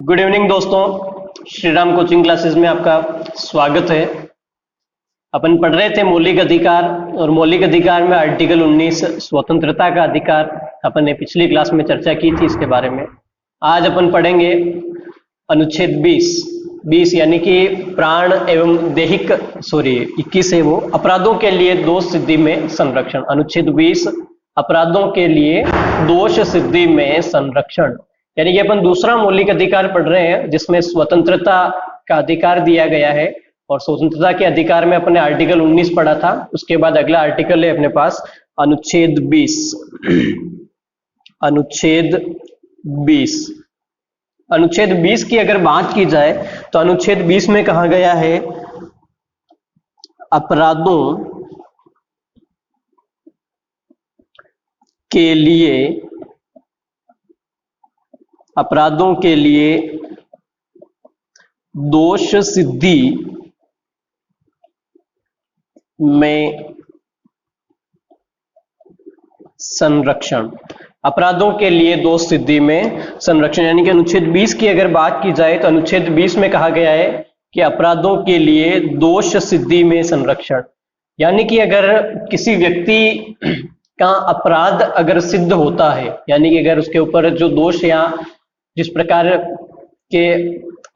Good evening दोस्तों, Shri Ram coaching classes में आपका स्वागत है। अपन पढ़ रहे थे मौलिक अधिकार और मौलिक अधिकार में आर्टिकल 19 स्वतंत्रता का अधिकार। अपन ने पिछली क्लास में चर्चा की थी इसके बारे में। आज अपन पढ़ेंगे अनुच्छेद 20 यानी कि प्राण एवं दैहिक 21 है वो, अपराधों के लिए दोष सिद्धि में संरक्षण। अनुच्छेद 20 अपराधों के लिए दोष सिद्धि में संरक्षण, यानी कि अपन दूसरा मौलिक अधिकार पढ़ रहे हैं जिसमें स्वतंत्रता का अधिकार दिया गया है। और स्वतंत्रता के अधिकार में अपने आर्टिकल 19 पढ़ा था। उसके बाद अगला आर्टिकल है अपने पास अनुच्छेद 20। अनुच्छेद 20 की अगर बात की जाए तो अनुच्छेद 20 में कहा गया है अपराधों के लिए दोष सिद्धि में संरक्षण। अपराधों के लिए दोष सिद्धि में संरक्षण, यानी कि अनुच्छेद 20 की अगर बात की जाए तो अनुच्छेद 20 में कहा गया है कि अपराधों के लिए दोष सिद्धि में संरक्षण, यानी कि अगर किसी व्यक्ति का अपराध अगर सिद्ध होता है, यानी कि अगर उसके ऊपर जो दोष या जिस प्रकार के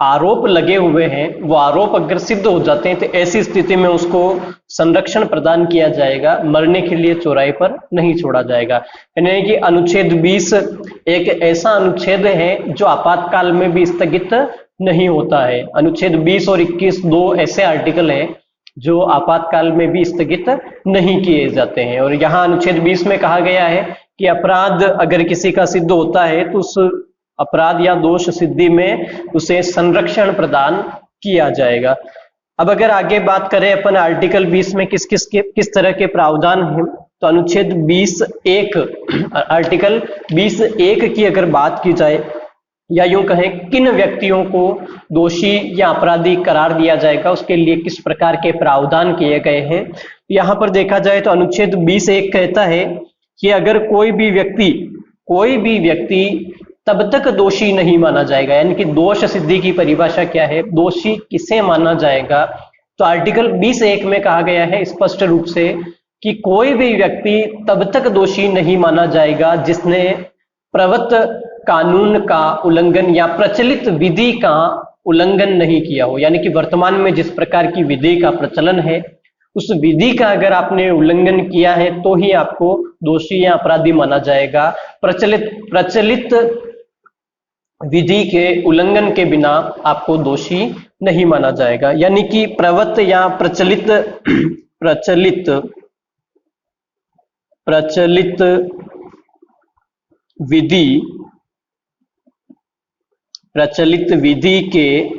आरोप लगे हुए हैं वो आरोप अगर सिद्ध हो जाते हैं तो ऐसी स्थिति में उसको संरक्षण प्रदान किया जाएगा, मरने के लिए चौराहे पर नहीं छोड़ा जाएगा। यानी कि अनुच्छेद 20 एक ऐसा अनुच्छेद है जो आपातकाल में भी स्थगित नहीं होता है। अनुच्छेद 20 और 21 दो ऐसे आर्टिकल हैं जो आपातकाल में भी स्थगित नहीं किए जाते हैं। और यहाँ अनुच्छेद 20 में कहा गया है कि अपराध अगर किसी का सिद्ध होता है तो उस अपराध या दोष सिद्धि में उसे संरक्षण प्रदान किया जाएगा। अब अगर आगे बात करें अपन आर्टिकल 20 में किस तरह के प्रावधान हैं, तो अनुच्छेद 20(1) आर्टिकल 20(1) की अगर बात की जाए या यूं कहें किन व्यक्तियों को दोषी या अपराधी करार दिया जाएगा, उसके लिए किस प्रकार के प्रावधान किए गए हैं। यहां पर देखा जाए तो अनुच्छेद 20(1) कहता है कि अगर कोई भी व्यक्ति तब तक दोषी नहीं माना जाएगा, यानी कि दोष सिद्धि की परिभाषा क्या है, दोषी किसे माना जाएगा। तो आर्टिकल 20(1) में कहा गया है स्पष्ट रूप से कि कोई भी व्यक्ति तब तक दोषी नहीं माना जाएगा जिसने प्रवृत्त कानून का उल्लंघन या प्रचलित विधि का उल्लंघन नहीं किया हो, यानी कि वर्तमान में जिस प्रकार की विधि का प्रचलन है उस विधि का अगर आपने उल्लंघन किया है तो ही आपको दोषी या अपराधी माना जाएगा। प्रचलित विधि के उल्लंघन के बिना आपको दोषी नहीं माना जाएगा, यानी कि प्रवृत्त या प्रचलित विधि के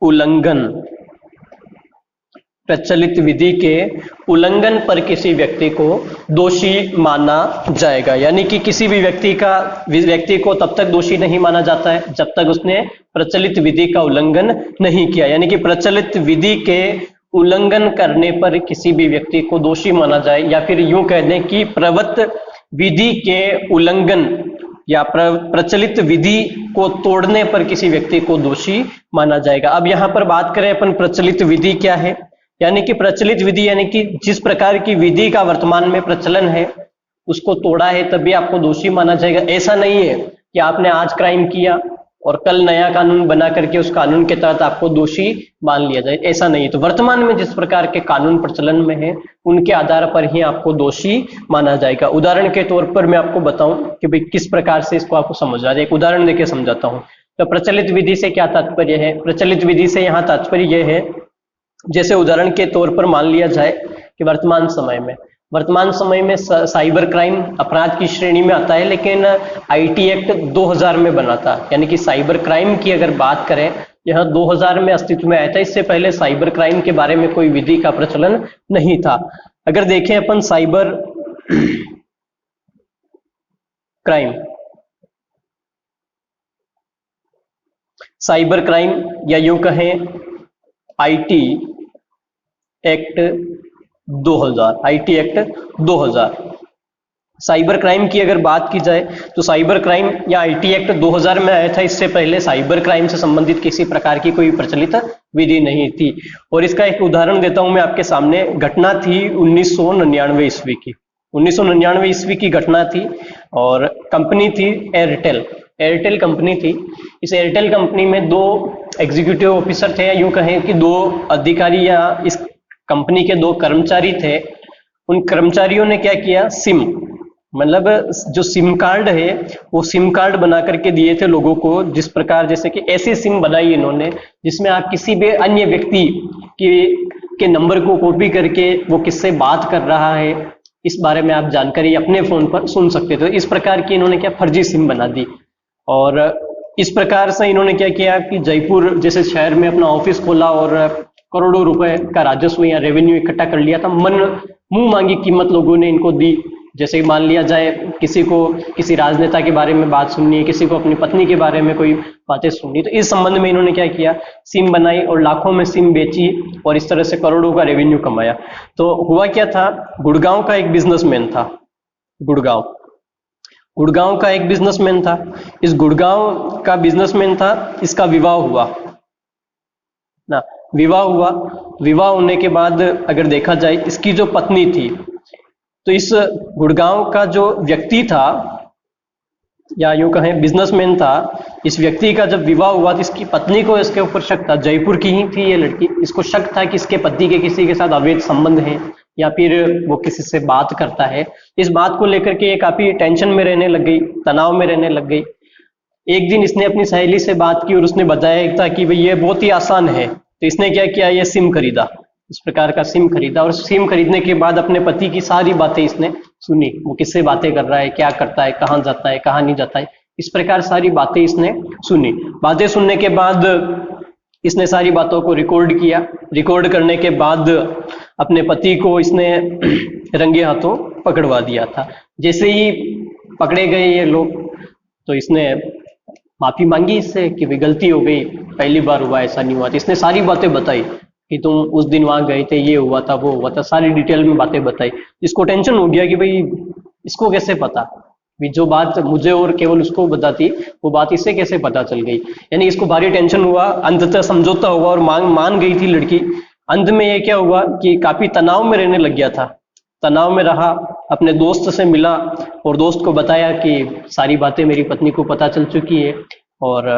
उल्लंघन पर किसी व्यक्ति को दोषी माना जाएगा। यानी कि किसी भी व्यक्ति को तब तक दोषी नहीं माना जाता है जब तक उसने प्रचलित विधि का उल्लंघन नहीं किया, यानी कि प्रचलित विधि के उल्लंघन करने पर किसी भी व्यक्ति को दोषी माना जाए, या फिर यूं कह दें कि प्रवृत्त विधि के उल्लंघन या प्रचलित विधि को तोड़ने पर किसी व्यक्ति को दोषी माना जाएगा। अब यहाँ पर बात करें अपन प्रचलित विधि क्या है, यानी कि प्रचलित विधि यानी कि जिस प्रकार की विधि का वर्तमान में प्रचलन है उसको तोड़ा है तभी आपको दोषी माना जाएगा। ऐसा नहीं है कि आपने आज क्राइम किया और कल नया कानून बना करके उस कानून के तहत आपको दोषी मान लिया जाए, ऐसा नहीं है। तो वर्तमान में जिस प्रकार के कानून प्रचलन में है उनके आधार पर ही आपको दोषी माना जाएगा। उदाहरण के तौर पर मैं आपको बताऊं कि भाई किस प्रकार से इसको आपको समझ आ जाए, एक उदाहरण देके समझाता हूं। तो प्रचलित विधि से क्या तात्पर्य है, प्रचलित विधि से यहाँ तात्पर्य यह है, जैसे उदाहरण के तौर पर मान लिया जाए कि वर्तमान समय में साइबर क्राइम अपराध की श्रेणी में आता है, लेकिन आईटी एक्ट 2000 में बना था। यानी कि साइबर क्राइम की अगर बात करें यह 2000 में अस्तित्व में आया था। इससे पहले साइबर क्राइम के बारे में कोई विधि का प्रचलन नहीं था। अगर देखें अपन साइबर क्राइम या यूं कहें आईटी एक्ट 2000 साइबर क्राइम की अगर बात की जाए तो साइबर क्राइम या आईटी एक्ट 2000 में आया था, इससे पहले साइबर क्राइम से संबंधित किसी प्रकार की कोई प्रचलित विधि नहीं थी। और इसका एक उदाहरण देता हूं मैं आपके सामने। घटना थी 1999 ईस्वी की। 1999 ईस्वी की घटना थी और कंपनी थी एयरटेल। एयरटेल कंपनी थी। इस एयरटेल कंपनी में दो एग्जीक्यूटिव ऑफिसर थे, या यूं कहें कि दो अधिकारी या इस कंपनी के दो कर्मचारी थे। उन कर्मचारियों ने क्या किया, सिम मतलब जो सिम कार्ड है वो सिम कार्ड बना करके दिए थे लोगों को, जिस प्रकार जैसे कि ऐसी सिम बनाई इन्होंने जिसमें आप किसी भी अन्य व्यक्ति के नंबर को कॉपी करके वो किससे बात कर रहा है इस बारे में आप जानकारी अपने फोन पर सुन सकते थे। इस प्रकार की इन्होंने क्या फर्जी सिम बना दी। और इस प्रकार से इन्होंने क्या किया कि जयपुर जैसे शहर में अपना ऑफिस खोला और करोड़ों रुपए का राजस्व या रेवेन्यू इकट्ठा कर लिया था। मुंह मांगी कीमत लोगों ने इनको दी। जैसे मान लिया जाए किसी को किसी राजनेता के बारे में बात सुननी है, किसी को अपनी पत्नी के बारे में कोई बातें सुननी, तो इस संबंध में इन्होंने क्या किया, सिम बनाई और लाखों में सिम बेची और इस तरह से करोड़ों का रेवेन्यू कमाया। तो हुआ क्या था, गुड़गांव का एक बिजनेसमैन था। गुड़गांव का एक बिजनेसमैन था। इस गुड़गांव का बिजनेसमैन था, इसका विवाह हुआ ना। विवाह होने के बाद अगर देखा जाए, इसकी जो पत्नी थी, तो इस गुड़गांव का जो व्यक्ति था या यूं कहें बिजनेसमैन था, इस व्यक्ति का जब विवाह हुआ तो इसकी पत्नी को इसके ऊपर शक था। जयपुर की ही थी ये लड़की। इसको शक था कि इसके पति के किसी के साथ अवैध संबंध है या फिर वो किसी से बात करता है। इस बात को लेकर के ये काफी टेंशन में रहने लग गई, तनाव में रहने लग गई। एक दिन इसने अपनी सहेली से बात की और उसने बताया था कि भाई ये बहुत ही आसान है। तो इसने क्या किया, ये सिम खरीदा, इस प्रकार का सिम खरीदा। और सिम खरीदने के बाद अपने पति की सारी बातें इसने सुनी। वो किससे बातें कर रहा है, क्या करता है, कहाँ जाता है, कहाँ नहीं जाता है, इस प्रकार सारी बातें इसने सुनी। बातें सुनने के बाद इसने सारी बातों को रिकॉर्ड किया। रिकॉर्ड करने के बाद अपने पति को इसने रंगे हाथों पकड़वा दिया था। जैसे ही पकड़े गए ये लोग, तो इसने माफी मांगी इससे कि भाई गलती हो गई, पहली बार हुआ, ऐसा नहीं हुआ। तो इसने सारी बातें बताई कि तुम उस दिन वहां गए थे, ये हुआ था, वो हुआ था, सारी डिटेल में बातें बताई। इसको टेंशन हो गया कि भाई इसको कैसे पता, जो बात मुझे और केवल उसको बताती वो बात इससे कैसे पता चल गई। यानी इसको भारी टेंशन हुआ। अंततः समझौता हुआ और मान गई थी लड़की। अंत में ये क्या हुआ कि काफी तनाव में रहने लग गया था। तनाव में रहा, अपने दोस्त से मिला और दोस्त को बताया कि सारी बातें मेरी पत्नी को पता चल चुकी है। और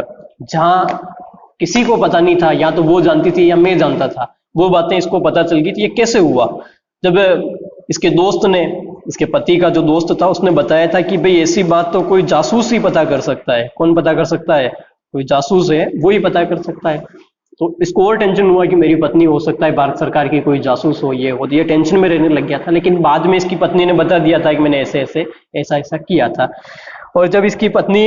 जहां किसी को पता नहीं था, या तो वो जानती थी या मैं जानता था, वो बातें इसको पता चल गई थी। ये कैसे हुआ, जब इसके दोस्त ने, इसके पति का जो दोस्त था, उसने बताया था कि भाई ऐसी बात तो कोई जासूस ही पता कर सकता है। कौन पता कर सकता है, कोई जासूस है वो ही पता कर सकता है। तो इसको और टेंशन हुआ कि मेरी पत्नी हो सकता है भारत सरकार की कोई जासूस हो, ये हो। ये टेंशन में रहने लग गया था। लेकिन बाद में इसकी पत्नी ने बता दिया था कि मैंने ऐसा किया था। और जब इसकी पत्नी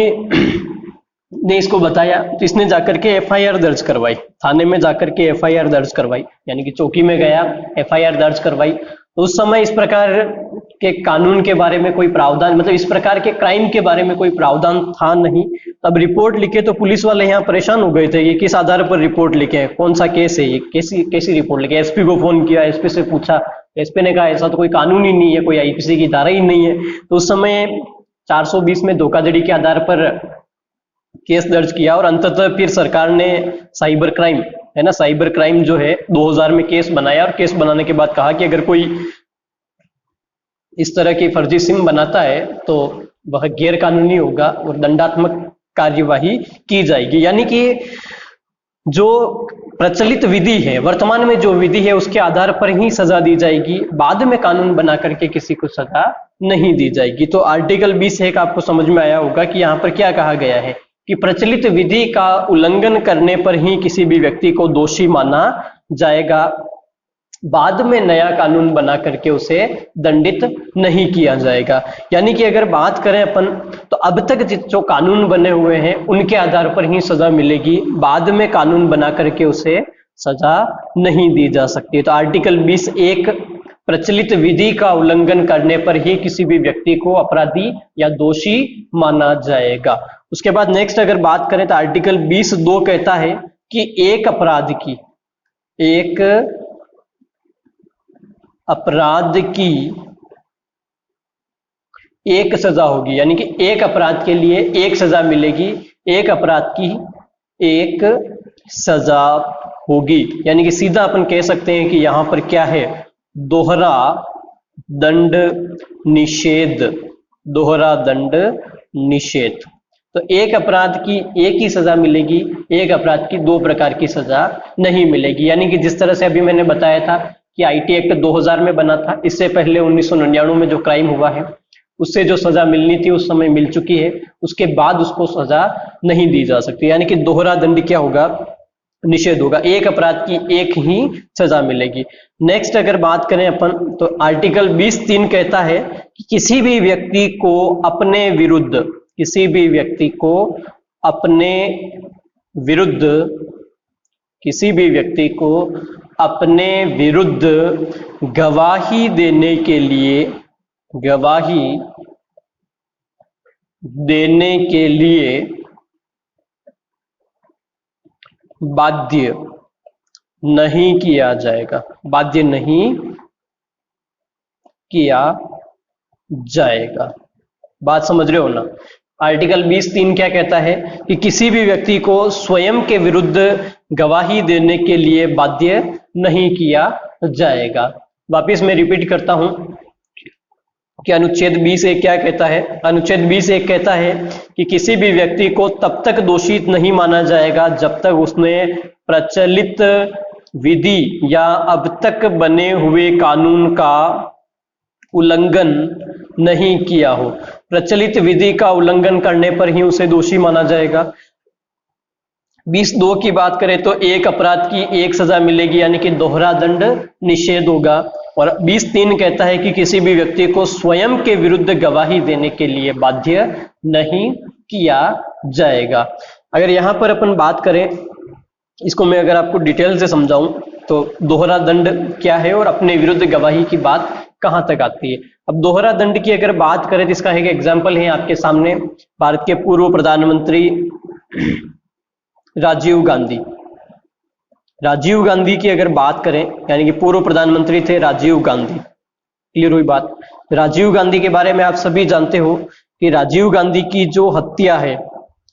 ने इसको बताया तो इसने जाकर के एफआईआर दर्ज करवाई, थाने में जाकर के एफआईआर दर्ज करवाई, यानी कि चौकी में गया, एफआईआर दर्ज करवाई। तो उस समय इस प्रकार के कानून के बारे में कोई प्रावधान, मतलब इस प्रकार के क्राइम के बारे में कोई प्रावधान था नहीं। तब रिपोर्ट लिखे तो पुलिस वाले यहाँ परेशान हो गए थे, ये किस आधार पर रिपोर्ट लिखे, कौन सा केस है ये, कैसी रिपोर्ट लिखे। एसपी को फोन किया, एसपी से पूछा, एसपी ने कहा ऐसा तो कोई कानून ही नहीं है, कोई आईपीसी की धारा ही नहीं है। तो उस समय 420 में धोखाधड़ी के आधार पर केस दर्ज किया और अंततः फिर सरकार ने साइबर क्राइम, है ना, साइबर क्राइम जो है 2000 में केस बनाया। और केस बनाने के बाद कहा कि अगर कोई इस तरह की फर्जी सिम बनाता है तो वह गैर कानूनी होगा और दंडात्मक कार्यवाही की जाएगी। यानी कि जो प्रचलित विधि है, वर्तमान में जो विधि है, उसके आधार पर ही सजा दी जाएगी, बाद में कानून बना करके किसी को सजा नहीं दी जाएगी। तो आर्टिकल 20(1) आपको समझ में आया होगा कि यहाँ पर क्या कहा गया है कि प्रचलित विधि का उल्लंघन करने पर ही किसी भी व्यक्ति को दोषी माना जाएगा, बाद में नया कानून बना करके उसे दंडित नहीं किया जाएगा। यानी कि अगर बात करें अपन, तो अब तक जो कानून बने हुए हैं उनके आधार पर ही सजा मिलेगी, बाद में कानून बना करके उसे सजा नहीं दी जा सकती। तो आर्टिकल 20(1) प्रचलित विधि का उल्लंघन करने पर ही किसी भी व्यक्ति को अपराधी या दोषी माना जाएगा। उसके बाद नेक्स्ट अगर बात करें तो आर्टिकल 20(2) कहता है कि एक अपराध की एक सजा होगी, यानी कि एक अपराध के लिए एक सजा मिलेगी, एक अपराध की एक सजा होगी। यानी कि सीधा अपन कह सकते हैं कि यहां पर क्या है, दोहरा दंड निषेध, दोहरा दंड निषेध। तो एक अपराध की एक ही सजा मिलेगी, एक अपराध की दो प्रकार की सजा नहीं मिलेगी। यानी कि जिस तरह से अभी मैंने बताया था कि आईटी एक्ट 2000 में बना था, इससे पहले 1999 में जो क्राइम हुआ है उससे जो सजा मिलनी थी उस समय मिल चुकी है, उसके बाद उसको सजा नहीं दी जा सकती। यानी कि दोहरा दंड क्या होगा, निषेध होगा, एक अपराध की एक ही सजा मिलेगी। नेक्स्ट अगर बात करें अपन तो आर्टिकल 20(3) कहता है कि किसी भी व्यक्ति को अपने विरुद्ध, किसी भी व्यक्ति को अपने विरुद्ध, किसी भी व्यक्ति को अपने विरुद्ध गवाही देने के लिए, गवाही देने के लिए बाध्य नहीं किया जाएगा, बाध्य नहीं किया जाएगा। बात समझ रहे हो ना। आर्टिकल 20(3) क्या कहता है कि किसी भी व्यक्ति को स्वयं के विरुद्ध गवाही देने के लिए बाध्य नहीं किया जाएगा। वापिस मैं रिपीट करता हूं कि अनुच्छेद 20(1) क्या कहता है। अनुच्छेद 20(1) कहता है कि किसी भी व्यक्ति को तब तक दोषी नहीं माना जाएगा जब तक उसने प्रचलित विधि या अब तक बने हुए कानून का उल्लंघन नहीं किया हो। प्रचलित विधि का उल्लंघन करने पर ही उसे दोषी माना जाएगा। 20(2) की बात करें तो एक अपराध की एक सजा मिलेगी, यानी कि दोहरा दंड निषेध होगा। और 20(3) कहता है कि किसी भी व्यक्ति को स्वयं के विरुद्ध गवाही देने के लिए बाध्य नहीं किया जाएगा। अगर यहां पर अपन बात करें, इसको मैं अगर आपको डिटेल से समझाऊं तो दोहरा दंड क्या है और अपने विरुद्ध गवाही की बात कहां तक आती है। अब दोहरा दंड की अगर बात करें तो इसका एक एग्जाम्पल है आपके सामने, भारत के पूर्व प्रधानमंत्री राजीव गांधी। राजीव गांधी की अगर बात करें, यानी कि पूर्व प्रधानमंत्री थे राजीव गांधी, क्लियर हुई बात। राजीव गांधी के बारे में आप सभी जानते हो कि राजीव गांधी की जो हत्या है,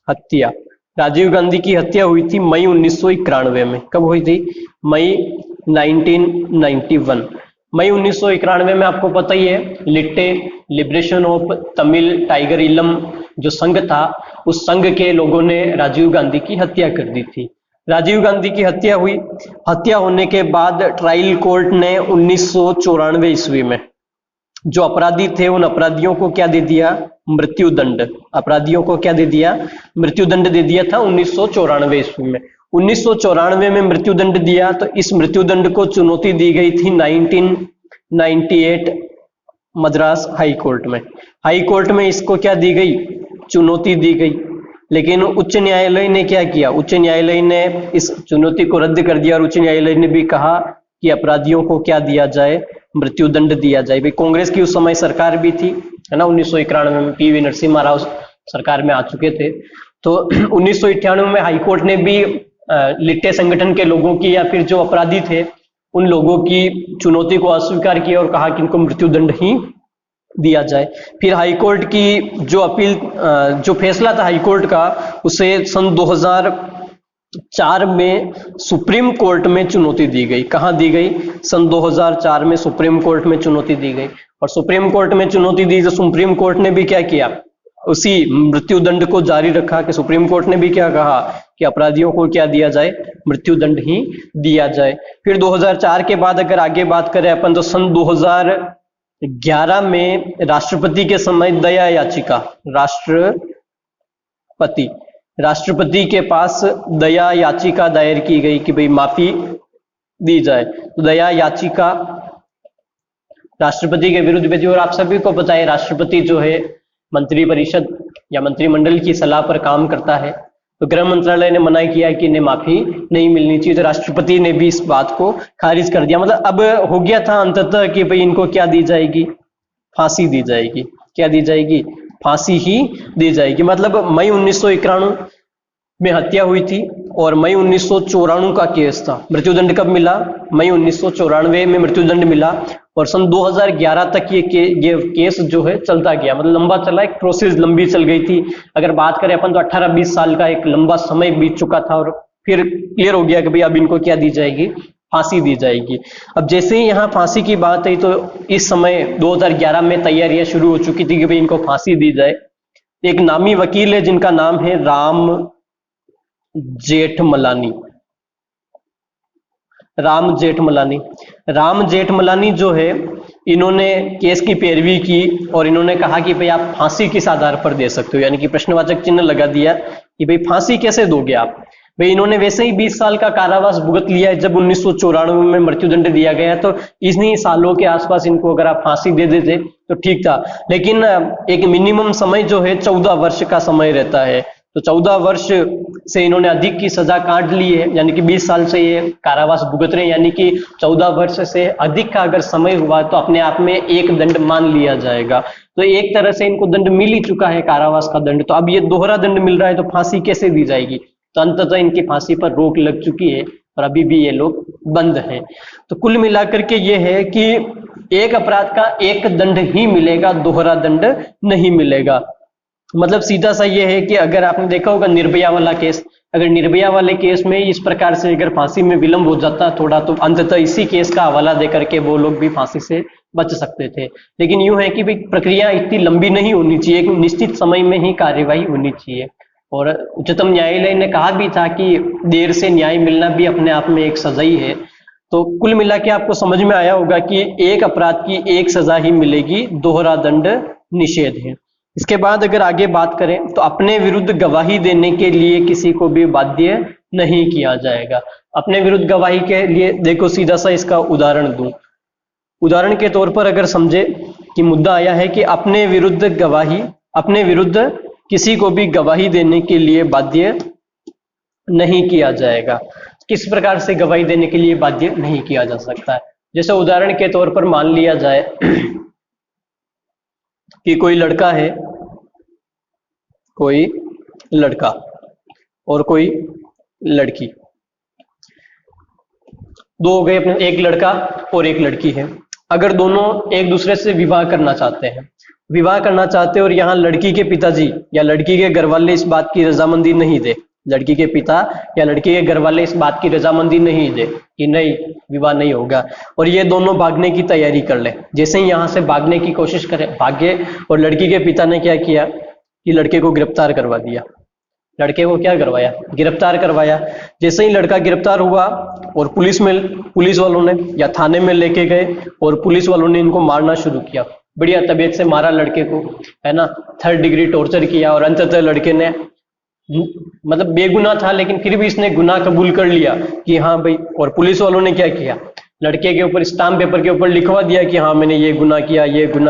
हत्या, राजीव गांधी की हत्या हुई थी मई 1991 में। कब हुई थी? मई 1991। मई 1991 में आपको पता ही है, लिट्टे लिबरेशन ऑफ तमिल टाइगर इलम जो संघ था, उस संघ के लोगों ने राजीव गांधी की हत्या कर दी थी। राजीव गांधी की हत्या हुई। हत्या होने के बाद ट्रायल कोर्ट ने 1994 ईस्वी में जो अपराधी थे उन अपराधियों को क्या दे दिया? मृत्युदंड। अपराधियों को क्या दे दिया? मृत्युदंड दे दिया था 1994 ईस्वी में। 1994 में मृत्युदंड दिया तो इस मृत्युदंड को चुनौती दी गई थी 1998 मद्रास हाई कोर्ट में। हाई कोर्ट में इसको क्या दी गई? चुनौती दी गई। लेकिन उच्च न्यायालय ने क्या किया? उच्च न्यायालय ने इस चुनौती को रद्द कर दिया और उच्च न्यायालय ने भी कहा कि अपराधियों को क्या दिया जाए? मृत्युदंड दिया जाए। भाई कांग्रेस की उस समय सरकार भी थी, है ना। 1991 में पीवी नरसिम्हा राव सरकार में आ चुके थे। तो 1998 में हाईकोर्ट ने भी लिट्टे संगठन के लोगों की या फिर जो अपराधी थे उन लोगों की चुनौती को अस्वीकार किया और कहा कि इनको मृत्युदंड ही दिया जाए। फिर हाईकोर्ट की जो अपील, जो फैसला था हाईकोर्ट का, उसे सन 2004 में सुप्रीम कोर्ट में चुनौती दी गई। कहां दी गई? सन 2004 में सुप्रीम कोर्ट में चुनौती दी गई। और सुप्रीम कोर्ट में चुनौती दी तो सुप्रीम कोर्ट ने भी क्या किया? उसी मृत्युदंड को जारी रखा। कि सुप्रीम कोर्ट ने भी क्या कहा कि अपराधियों को क्या दिया जाए? मृत्युदंड ही दिया जाए। फिर 2004 के बाद अगर आगे बात करें अपन तो सन 2011 में राष्ट्रपति के समय दया याचिका, राष्ट्रपति के पास दया याचिका दायर की गई कि भाई माफी दी जाए। तो दया याचिका राष्ट्रपति के विरुद्ध भेजी। और आप सभी को पता है राष्ट्रपति जो है मंत्रिपरिषद या मंत्रिमंडल की सलाह पर काम करता है। तो गृह मंत्रालय ने मना किया कि इन्हें माफी नहीं मिलनी चाहिए, तो राष्ट्रपति ने भी इस बात को खारिज कर दिया। मतलब अब हो गया था अंततः कि भाई इनको क्या दी जाएगी? फांसी दी जाएगी। क्या दी जाएगी? फांसी ही दी जाएगी। मतलब मई 1991 में हत्या हुई थी और मई 1994 का केस था। मृत्युदंड कब मिला? मई 1994 में मृत्युदंड मिला और सन 2011 तक ये केस जो है चलता गया, मतलब लंबा चला, एक प्रोसेस लंबी चल गई थी। अगर बात करें अपन तो 18-20 साल का एक लंबा समय बीत चुका था और फिर क्लियर हो गया कि भाई अब इनको क्या दी जाएगी, फांसी दी जाएगी। अब जैसे ही यहाँ फांसी की बात आई तो इस समय 2011 में तैयारियां शुरू हो चुकी थी कि भाई इनको फांसी दी जाए। एक नामी वकील है जिनका नाम है राम जेठमलानी। राम जेठमलानी जो है, इन्होंने केस की पैरवी की और इन्होंने कहा कि भाई आप फांसी किस आधार पर दे सकते हो, यानी कि प्रश्नवाचक चिन्ह लगा दिया कि भाई फांसी कैसे दोगे आप। भाई इन्होंने वैसे ही 20 साल का कारावास भुगत लिया है। जब 1994 में मृत्युदंड दिया गया तो इन्हीं सालों के आसपास इनको अगर आप फांसी दे देते तो ठीक था, लेकिन एक मिनिमम समय जो है 14 वर्ष का समय रहता है, तो 14 वर्ष से इन्होंने अधिक की सजा काट ली है, यानी कि 20 साल से ये कारावास भुगत रहे हैं, यानी कि 14 वर्ष से अधिक का अगर समय हुआ तो अपने आप में एक दंड मान लिया जाएगा। तो एक तरह से इनको दंड मिल ही चुका है, कारावास का दंड, तो अब ये दोहरा दंड मिल रहा है, तो फांसी कैसे दी जाएगी। तो अंततः इनकी फांसी पर रोक लग चुकी है और अभी भी ये लोग बंद हैं। तो कुल मिलाकर के ये है कि एक अपराध का एक दंड ही मिलेगा, दोहरा दंड नहीं मिलेगा। मतलब सीधा सा ये है कि अगर आपने देखा होगा निर्भया वाला केस, अगर निर्भया वाले केस में इस प्रकार से अगर फांसी में विलंब हो जाता थोड़ा, तो अंततः इसी केस का हवाला देकर के वो लोग भी फांसी से बच सकते थे। लेकिन यूं है कि भाई प्रक्रिया इतनी लंबी नहीं होनी चाहिए, एक निश्चित समय में ही कार्यवाही होनी चाहिए। और उच्चतम न्यायालय ने कहा भी था कि देर से न्याय मिलना भी अपने आप में एक सजा ही है। तो कुल मिला के आपको समझ में आया होगा कि एक अपराध की एक सजा ही मिलेगी, दोहरा दंड निषेध है। इसके बाद अगर आगे बात करें तो अपने विरुद्ध गवाही देने के लिए किसी को भी बाध्य नहीं किया जाएगा। अपने विरुद्ध गवाही के लिए देखो सीधा सा इसका उदाहरण दूं। उदाहरण के तौर पर अगर समझे कि मुद्दा आया है कि अपने विरुद्ध किसी को भी गवाही देने के लिए बाध्य नहीं किया जाएगा। किस प्रकार से गवाही देने के लिए बाध्य नहीं किया जा सकता है। जैसे उदाहरण के तौर पर मान लिया जाए कि कोई लड़का और कोई लड़की, दो हो गए अपने, एक लड़का और एक लड़की है। अगर दोनों एक दूसरे से विवाह करना चाहते हैं और यहाँ लड़की के पिताजी या लड़की के घर वाले इस बात की रजामंदी नहीं दे, लड़की के पिता या लड़की के घर वाले इस बात की रजामंदी नहीं दे कि नहीं विवाह नहीं होगा, और ये दोनों भागने की तैयारी कर ले। जैसे ही यहाँ से भागने की कोशिश करे, भागे, और लड़की के पिता ने क्या किया कि लड़के को गिरफ्तार करवा दिया। गिरफ्तार करवाया। जैसे ही लड़का गिरफ्तार हुआ और पुलिस वालों ने या थाने में लेके गए और पुलिस वालों ने इनको मारना शुरू किया, बढ़िया तबीयत से मारा लड़के को, है ना, 3rd डिग्री टॉर्चर किया, और अंततः लड़के ने, मतलब बेगुनाह था लेकिन फिर भी इसने गुनाह कबूल कर लिया कि हाँ भाई। और पुलिस वालों ने क्या किया, लड़के के ऊपर स्टाम्प पेपर के ऊपर लिखवा दिया कि हाँ मैंने ये गुनाह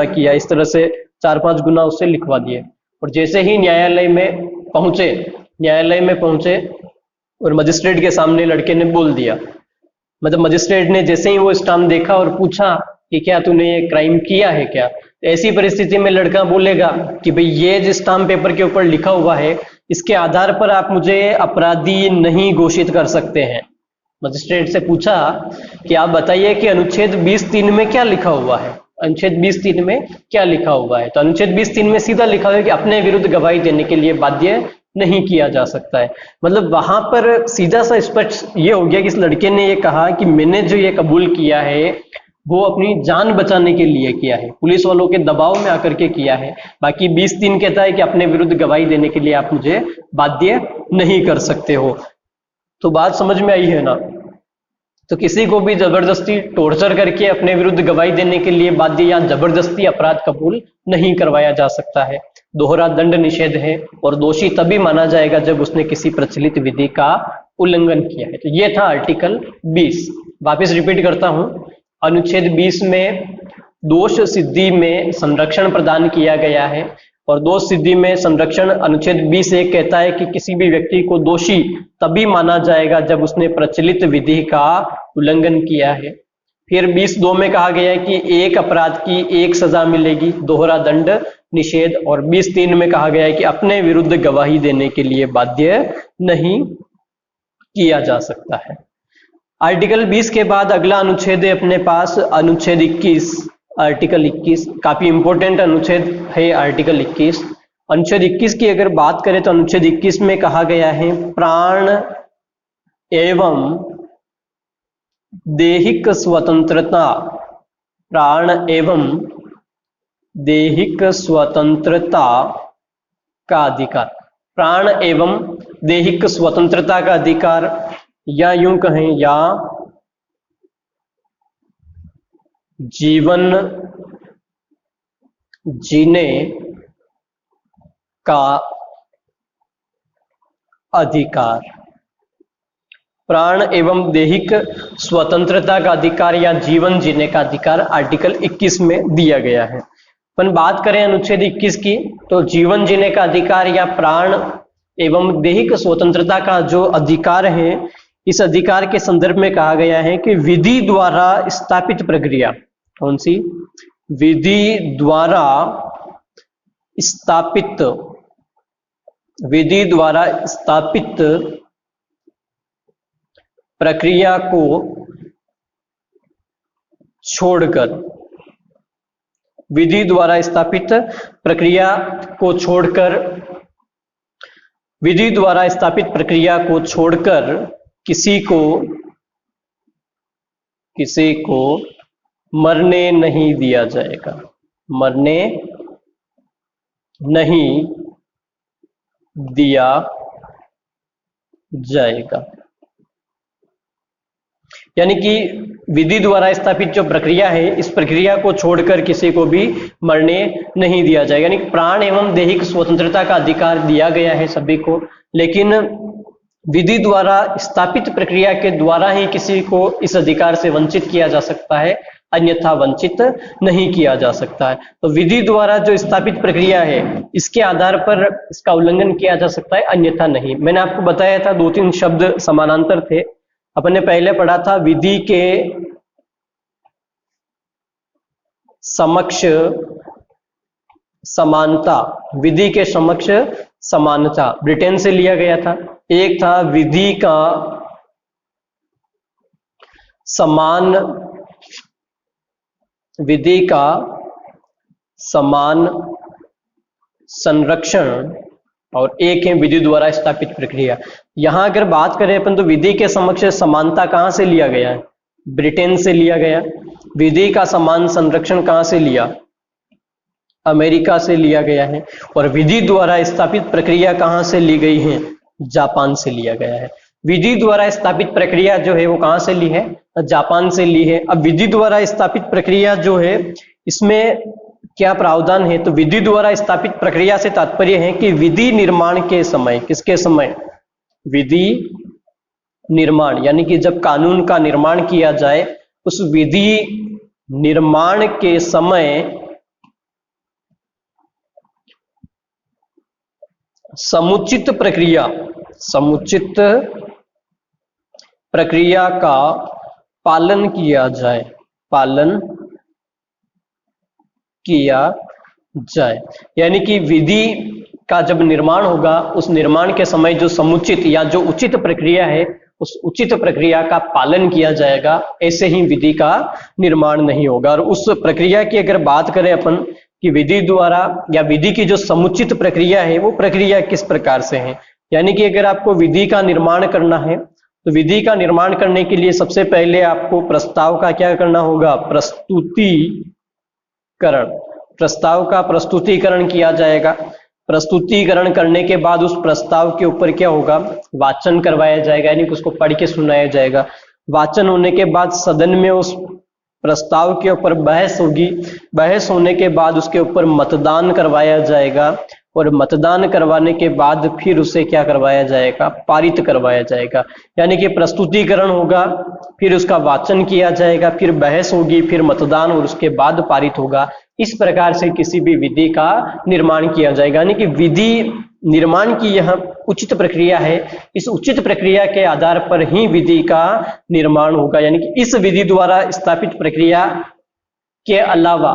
किया, इस तरह से 4-5 गुनाह उससे लिखवा दिए। और जैसे ही न्यायालय में पहुंचे और मजिस्ट्रेट के सामने लड़के ने बोल दिया, मतलब मजिस्ट्रेट ने जैसे ही वो स्टाम्प देखा और पूछा कि क्या तूने ये क्राइम किया है क्या, ऐसी परिस्थिति में लड़का बोलेगा कि भाई ये जिस स्टाम्प पेपर के ऊपर लिखा हुआ है इसके आधार पर आप मुझे अपराधी नहीं घोषित कर सकते हैं। मजिस्ट्रेट से पूछा कि आप बताइए कि अनुच्छेद 20(3) में क्या लिखा हुआ है, अनुच्छेद 20(3) में क्या लिखा हुआ है। तो अनुच्छेद 20(3) में सीधा लिखा हुआ है कि अपने विरुद्ध गवाही देने के लिए बाध्य नहीं किया जा सकता है। मतलब वहां पर सीधा सा स्पष्ट ये हो गया कि इस लड़के ने ये कहा कि मैंने जो ये कबूल किया है वो अपनी जान बचाने के लिए किया है, पुलिस वालों के दबाव में आकर के किया है। बाकी 20(3) कहता है कि अपने विरुद्ध गवाही देने के लिए आप मुझे बाध्य नहीं कर सकते हो। तो बात समझ में आई है ना। तो किसी को भी जबरदस्ती टॉर्चर करके अपने विरुद्ध गवाही देने के लिए बाध्य या जबरदस्ती अपराध कबूल नहीं करवाया जा सकता है। दोहरा दंड निषेध है और दोषी तभी माना जाएगा जब उसने किसी प्रचलित विधि का उल्लंघन किया है। तो ये था आर्टिकल 20। वापिस रिपीट करता हूं, अनुच्छेद 20 में दोष सिद्धि में संरक्षण प्रदान किया गया है, और दोष सिद्धि में संरक्षण अनुच्छेद 20(1) कहता है कि किसी भी व्यक्ति को दोषी तभी माना जाएगा जब उसने प्रचलित विधि का उल्लंघन किया है। फिर 20(2) में कहा गया है कि एक अपराध की एक सजा मिलेगी, दोहरा दंड निषेध, और 20(3) में कहा गया है कि अपने विरुद्ध गवाही देने के लिए बाध्य नहीं किया जा सकता है। आर्टिकल 20 के बाद अगला अनुच्छेद है अपने पास अनुच्छेद 21। आर्टिकल 21 काफी इंपॉर्टेंट अनुच्छेद है। आर्टिकल 21, अनुच्छेद 21 की अगर बात करें तो अनुच्छेद 21 में कहा गया है प्राण एवं दैहिक स्वतंत्रता, प्राण एवं दैहिक स्वतंत्रता का अधिकार। प्राण एवं दैहिक स्वतंत्रता का अधिकार, या यूं कहें या जीवन जीने का अधिकार। प्राण एवं दैहिक स्वतंत्रता का अधिकार या जीवन जीने का अधिकार आर्टिकल 21 में दिया गया है। अपन बात करें अनुच्छेद 21 की, तो जीवन जीने का अधिकार या प्राण एवं दैहिक स्वतंत्रता का जो अधिकार है, इस अधिकार के संदर्भ में कहा गया है कि विधि द्वारा स्थापित प्रक्रिया, कौन सी? विधि द्वारा स्थापित, विधि द्वारा स्थापित प्रक्रिया को छोड़कर, विधि द्वारा स्थापित प्रक्रिया को छोड़कर, विधि द्वारा स्थापित प्रक्रिया को छोड़कर किसी को मरने नहीं दिया जाएगा, मरने नहीं दिया जाएगा। यानी कि विधि द्वारा स्थापित जो प्रक्रिया है, इस प्रक्रिया को छोड़कर किसी को भी मरने नहीं दिया जाएगा। यानी प्राण एवं दैहिक स्वतंत्रता का अधिकार दिया गया है सभी को, लेकिन विधि द्वारा स्थापित प्रक्रिया के द्वारा ही किसी को इस अधिकार से वंचित किया जा सकता है, अन्यथा वंचित नहीं किया जा सकता है। तो विधि द्वारा जो स्थापित प्रक्रिया है, इसके आधार पर इसका उल्लंघन किया जा सकता है, अन्यथा नहीं। मैंने आपको बताया था 2-3 शब्द समानांतर थे। अपन ने पहले पढ़ा था विधि के समक्ष समानता, विधि के समक्ष समानता ब्रिटेन से लिया गया था। एक था विधि का समान, विधि का समान संरक्षण, और एक है विधि द्वारा स्थापित प्रक्रिया। यहां अगर बात करें अपन, तो विधि के समक्ष समानता कहां से लिया गया है? ब्रिटेन से लिया गया। विधि का समान संरक्षण कहां से लिया? अमेरिका से लिया गया है। और विधि द्वारा स्थापित प्रक्रिया कहां से ली गई है? जापान से लिया गया है। विधि द्वारा स्थापित प्रक्रिया जो है वो कहां से ली है? जापान से ली है। अब विधि द्वारा स्थापित प्रक्रिया जो है, इसमें क्या प्रावधान है? तो विधि द्वारा स्थापित प्रक्रिया से तात्पर्य है कि विधि निर्माण के समय, किसके समय? विधि निर्माण, यानी कि जब कानून का निर्माण किया जाए, उस विधि निर्माण के समय समुचित प्रक्रिया का पालन किया जाए, पालन किया जाए। यानी कि विधि का जब निर्माण होगा, उस निर्माण के समय जो समुचित या जो उचित प्रक्रिया है, उस उचित प्रक्रिया का पालन किया जाएगा। ऐसे ही विधि का निर्माण नहीं होगा। और उस प्रक्रिया की अगर बात करें अपन कि विधि द्वारा या विधि की जो समुचित प्रक्रिया है, वो प्रक्रिया किस प्रकार से है? यानी कि अगर आपको विधि का निर्माण करना है, तो विधि का निर्माण करने के लिए सबसे पहले आपको प्रस्ताव का क्या करना होगा? प्रस्तुतिकरण, प्रस्ताव का प्रस्तुतिकरण किया जाएगा। प्रस्तुतिकरण करने के बाद उस प्रस्ताव के ऊपर क्या होगा? वाचन करवाया जाएगा, यानी कि उसको पढ़ के सुनाया जाएगा। वाचन होने के बाद सदन में उस प्रस्ताव के ऊपर बहस होगी। बहस होने के बाद उसके ऊपर मतदान करवाया जाएगा, और मतदान करवाने के बाद फिर उसे क्या करवाया जाएगा? पारित करवाया जाएगा। यानी कि प्रस्तुतिकरण होगा, फिर उसका वाचन किया जाएगा, फिर बहस होगी, फिर मतदान, और उसके बाद पारित होगा। इस प्रकार से किसी भी विधि का निर्माण किया जाएगा। यानी कि विधि निर्माण की यह उचित प्रक्रिया है। इस उचित प्रक्रिया के आधार पर ही विधि का निर्माण होगा। यानी कि इस विधि द्वारा स्थापित प्रक्रिया के अलावा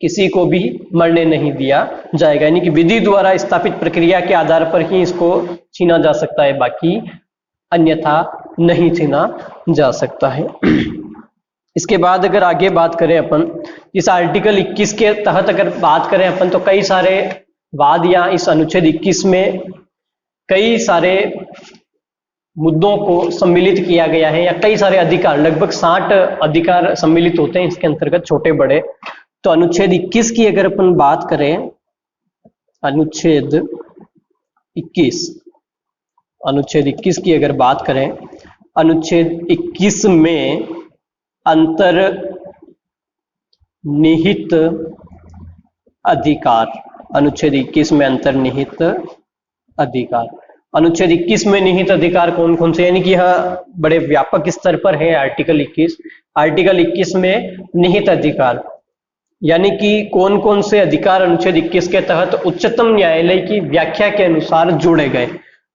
किसी को भी मरने नहीं दिया जाएगा। यानी कि विधि द्वारा स्थापित प्रक्रिया के आधार पर ही इसको छीना जा सकता है, बाकी अन्यथा नहीं छीना जा सकता है। इसके बाद अगर आगे बात करें अपन, इस आर्टिकल 21 के तहत अगर बात करें अपन, तो कई सारे वाद या इस अनुच्छेद 21 में कई सारे मुद्दों को सम्मिलित किया गया है, या कई सारे अधिकार, लगभग 60 अधिकार सम्मिलित होते हैं इसके अंतर्गत, छोटे बड़े। तो अनुच्छेद 21 की अगर अपन बात करें, अनुच्छेद 21 की अगर बात करें, अनुच्छेद 21 में अंतर्निहित अधिकार, अनुच्छेद 21 में अंतर्निहित अधिकार, अनुच्छेद 21 में निहित अधिकार कौन कौन से, यानी कि यह बड़े व्यापक स्तर पर है आर्टिकल 21। आर्टिकल 21 में निहित अधिकार यानी कि कौन कौन से अधिकार अनुच्छेद 21 के तहत उच्चतम न्यायालय की व्याख्या के अनुसार जोड़े गए।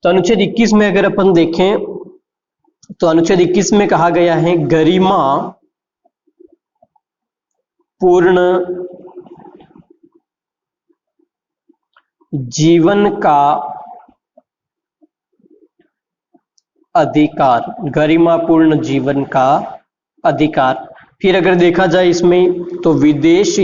तो अनुच्छेद 21 में अगर अपन देखें, तो अनुच्छेद 21 में कहा गया है गरिमा पूर्ण जीवन का अधिकार, गरिमापूर्ण जीवन का अधिकार। फिर अगर देखा जाए इसमें, तो विदेश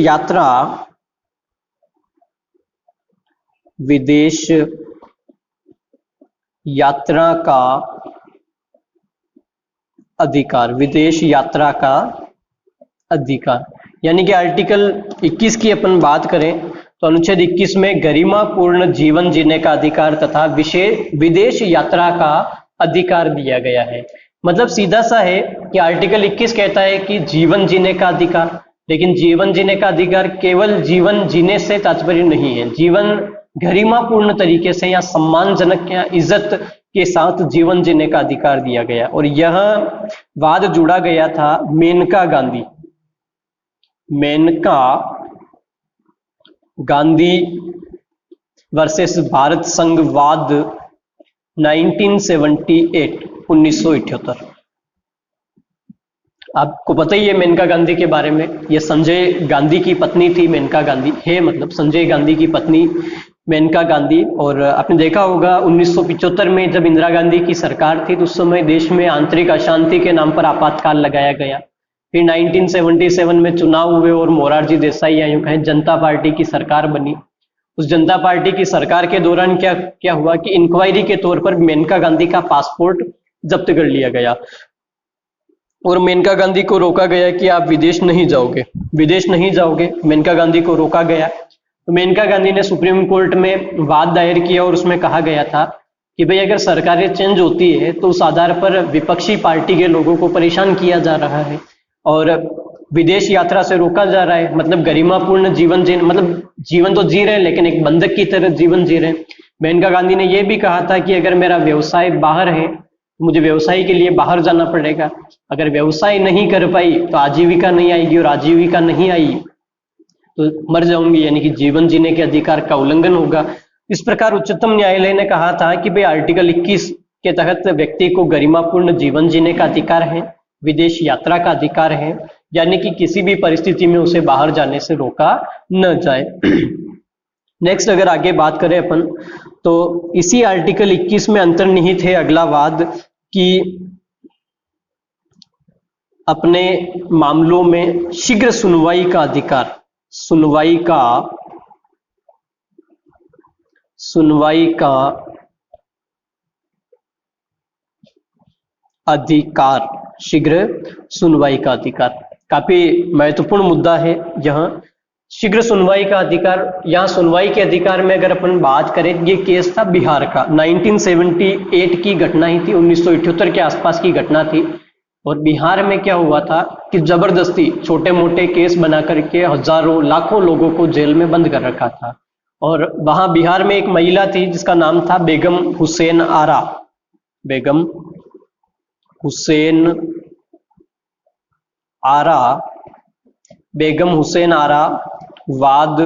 यात्रा का अधिकार, विदेश यात्रा का अधिकार, यानी कि आर्टिकल 21 की अपन बात करें तो अनुच्छेद 21 में गरिमापूर्ण जीवन जीने का अधिकार तथा विदेश यात्रा का अधिकार दिया गया है। मतलब सीधा सा है कि आर्टिकल 21 कहता है कि जीवन जीने का अधिकार, लेकिन जीवन जीने का अधिकार केवल जीवन जीने से तात्पर्य नहीं है, जीवन गरिमापूर्ण तरीके से या सम्मानजनक या इज्जत के साथ जीवन जीने का अधिकार दिया गया। और यह वाद जुड़ा गया था मेनका गांधी वर्सेस भारत संघ वाद 1978। आपको पता ही है मेनका गांधी के बारे में, ये संजय गांधी की पत्नी थी, मेनका गांधी है मतलब संजय गांधी की पत्नी मेनका गांधी। और आपने देखा होगा 1975 में जब इंदिरा गांधी की सरकार थी तो उस समय देश में आंतरिक अशांति के नाम पर आपातकाल लगाया गया। फिर 1977 में चुनाव हुए और मोरारजी देसाई या यूं कहें जनता पार्टी की सरकार बनी। उस जनता पार्टी की सरकार के दौरान क्या हुआ कि इंक्वायरी के तौर पर मेनका गांधी का पासपोर्ट जब्त कर लिया गया और मेनका गांधी को रोका गया कि आप विदेश नहीं जाओगे, मेनका गांधी को रोका गया। तो मेनका गांधी ने सुप्रीम कोर्ट में वाद दायर किया और उसमें कहा गया था कि भाई अगर सरकारें चेंज होती है तो उस आधार पर विपक्षी पार्टी के लोगों को परेशान किया जा रहा है और विदेश यात्रा से रोका जा रहा है। मतलब गरिमापूर्ण जीवन मतलब जीवन तो जी रहे हैं लेकिन एक बंधक की तरह जीवन जी रहे हैं। मेनका गांधी ने यह भी कहा था कि अगर मेरा व्यवसाय बाहर है तो मुझे व्यवसाय के लिए बाहर जाना पड़ेगा, अगर व्यवसाय नहीं कर पाई तो आजीविका नहीं आएगी और आजीविका नहीं आई तो मर जाऊंगी, यानी कि जीवन जीने के अधिकार का उल्लंघन होगा। इस प्रकार उच्चतम न्यायालय ने कहा था कि भाई आर्टिकल 21 के तहत व्यक्ति को गरिमापूर्ण जीवन जीने का अधिकार है, विदेश यात्रा का अधिकार है, यानी कि किसी भी परिस्थिति में उसे बाहर जाने से रोका न जाए। नेक्स्ट अगर आगे बात करें अपन तो इसी आर्टिकल 21 में अंतर्निहित है अगला वाद कि अपने मामलों में शीघ्र सुनवाई का अधिकार, सुनवाई का अधिकार, शीघ्र सुनवाई का अधिकार काफी महत्वपूर्ण मुद्दा है। यहाँ शीघ्र सुनवाई का अधिकार, यहाँ सुनवाई के अधिकार में अगर अपन बात करें, ये केस था बिहार का, 1978 की घटना ही थी, 1978 के आसपास की घटना थी। और बिहार में क्या हुआ था कि जबरदस्ती छोटे मोटे केस बना करके हजारों लाखों लोगों को जेल में बंद कर रखा था। और वहां बिहार में एक महिला थी जिसका नाम था बेगम हुसैन आरा, बेगम हुसैन आरा वाद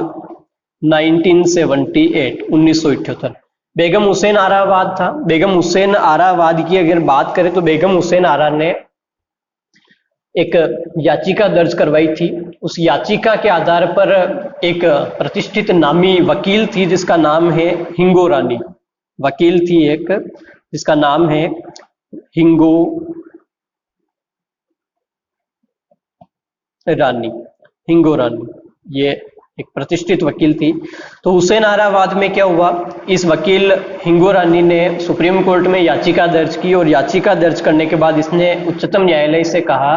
1978 बेगम हुसैन आरा वाद था। बेगम हुसैन आरा वाद की अगर बात करें तो बेगम हुसैन आरा ने एक याचिका दर्ज करवाई थी। उस याचिका के आधार पर एक प्रतिष्ठित नामी वकील थी जिसका नाम है हिंगो रानी, वकील थी एक जिसका नाम है हिंगो रानी, हिंगो रानी ये एक प्रतिष्ठित वकील थी। तो हुसैन आरा वाद में क्या हुआ, इस वकील हिंगो रानी ने सुप्रीम कोर्ट में याचिका दर्ज की और याचिका दर्ज करने के बाद इसने उच्चतम न्यायालय से कहा